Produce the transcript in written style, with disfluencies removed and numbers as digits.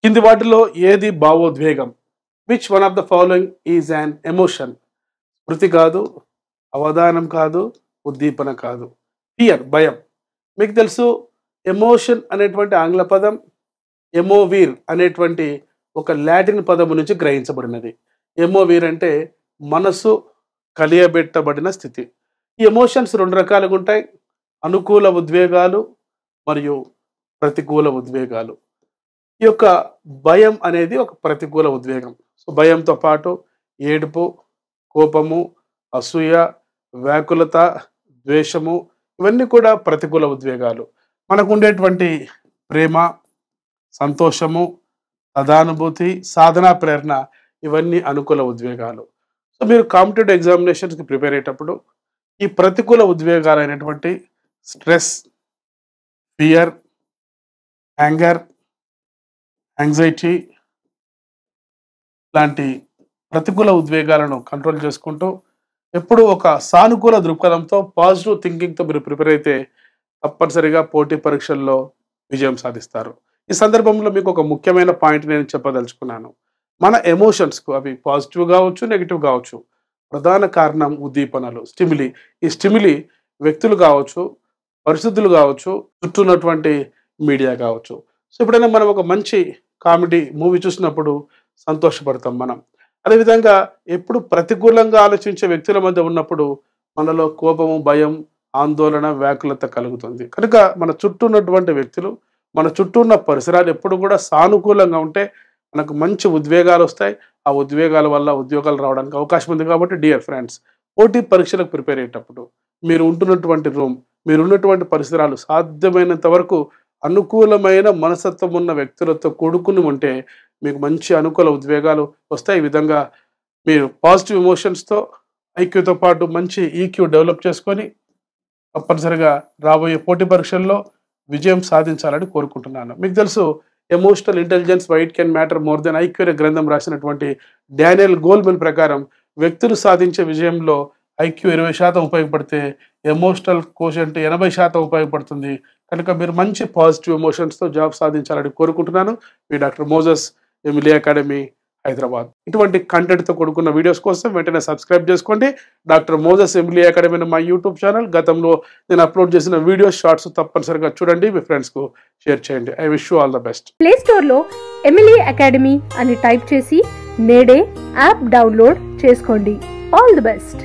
కింది వాటిలో ఏది భావోద్వేగం? Which one of the following is an emotion? స్మృతి కాదు, అవధానం కాదు, ఉద్దీపన కాదు. ఫియర్, భయం. మీకు తెలుసు ఎమోషన్ అనేటువంటి ఆంగ్ల పదం ఎమోవీర్ అనేటువంటి ఒక లాటిన్ పదము నుంచి గ్రహించబడినది. ఎమోవీర్ అంటే మనసు కలియబెట్టబడిన స్థితి. ఈ ఎమోషన్స్ రెండు రకాలుగా ఉంటాయి. అనుకూల ఉద్వేగాలు మరియు ప్రతికూల ఉద్వేగాలు. ఈ యొక్క భయం అనేది ఒక ప్రతికూల ఉద్వేగం. సో భయంతో పాటు ఏడుపు, కోపము, అసూయ, వ్యాకులత, ద్వేషము ఇవన్నీ కూడా ప్రతికూల ఉద్వేగాలు. మనకు ఉండేటువంటి ప్రేమ, సంతోషము, సదానుభూతి, సాధనా ప్రేరణ ఇవన్నీ అనుకూల ఉద్వేగాలు. సో మీరు కాంపిటేటివ్ ఎగ్జామినేషన్స్కి ప్రిపేర్ అయ్యేటప్పుడు ఈ ప్రతికూల ఉద్వేగాలైనటువంటి స్ట్రెస్, ఫియర్, యాంగర్, యాంగ్జైటీ లాంటి ప్రతికూల ఉద్వేగాలను కంట్రోల్ చేసుకుంటూ ఎప్పుడు ఒక సానుకూల దృక్పథంతో పాజిటివ్ థింకింగ్తో మీరు ప్రిపేర్ అయితే తప్పనిసరిగా పోటీ పరీక్షల్లో విజయం సాధిస్తారు. ఈ సందర్భంలో మీకు ఒక ముఖ్యమైన పాయింట్ నేను చెప్పదలుచుకున్నాను. మన ఎమోషన్స్కు అవి పాజిటివ్ కావచ్చు, నెగిటివ్ కావచ్చు, ప్రధాన కారణం ఉద్దీపనలు, స్టిమిలి. ఈ స్టిమిలి వ్యక్తులు కావచ్చు, పరిస్థితులు కావచ్చు, చుట్టూ ఉన్నటువంటి మీడియా కావచ్చు. సో ఎప్పుడైనా మనం ఒక మంచి కామెడీ మూవీ చూసినప్పుడు సంతోషపడతాం మనం. అదేవిధంగా ఎప్పుడు ప్రతికూలంగా ఆలోచించే వ్యక్తుల మధ్య ఉన్నప్పుడు మనలో కోపము, భయం, ఆందోళన, వ్యాకులత కలుగుతుంది. కనుక మన చుట్టూ ఉన్నటువంటి వ్యక్తులు, మన చుట్టూ ఉన్న పరిసరాలు ఎప్పుడు కూడా సానుకూలంగా ఉంటే మనకు మంచి ఉద్వేగాలు వస్తాయి. ఆ ఉద్వేగాల వల్ల ఉద్యోగాలు రావడానికి అవకాశం ఉంది. కాబట్టి డియర్ ఫ్రెండ్స్, పోటీ పరీక్షలకు ప్రిపేర్ అయ్యేటప్పుడు మీరు ఉంటున్నటువంటి రూమ్, మీరు ఉన్నటువంటి పరిసరాలు సాధ్యమైనంత వరకు అనుకూలమైన మనస్తత్వం ఉన్న వ్యక్తులతో కూడుకుని ఉంటే మీకు మంచి అనుకూల ఉద్వేగాలు వస్తాయి. ఈ విధంగా మీరు పాజిటివ్ ఎమోషన్స్తో ఐక్యూతో పాటు మంచి ఈక్యూ డెవలప్ చేసుకొని తప్పనిసరిగా రాబోయే పోటీ పరీక్షల్లో విజయం సాధించాలని కోరుకుంటున్నాను. మీకు తెలుసు emotional intelligence why it can matter more than IQ అనే గ్రంథం రాసినటువంటి డానియల్ గోల్మెన్ ప్రకారం వ్యక్తులు సాధించే విజయంలో ఐక్యూ 20% ఉపయోగపడితే ఎమోషనల్ కోషెంట్ 80% ఉపయోగపడుతుంది. కనుక మీరు మంచి పాజిటివ్ ఎమోషన్స్తో జాబ్ సాధించాలని కోరుకుంటున్నాను. మీ doctor Moses Emily Academy, Hyderabad. ఇటువంటి కంటెంట్తో కూడుకున్న వీడియోస్ కోసం వెంటనే సబ్స్క్రైబ్ చేసుకోండి. డాక్టర్ మోజస్ ఎమిలీ అకాడమీ అనే మా యూట్యూబ్ ఛానల్. గతంలో నేను అప్లోడ్ చేసిన వీడియోస్, షార్ట్స్ తప్పనిసరిగా చూడండి, మీ ఫ్రెండ్స్కు షేర్ చేయండి. I wish you all the best. Play స్టోర్లో ఎమిలీ అకాడమీ అని టైప్ చేసి నేడే యాప్ డౌన్లోడ్ చేసుకోండి. All the best.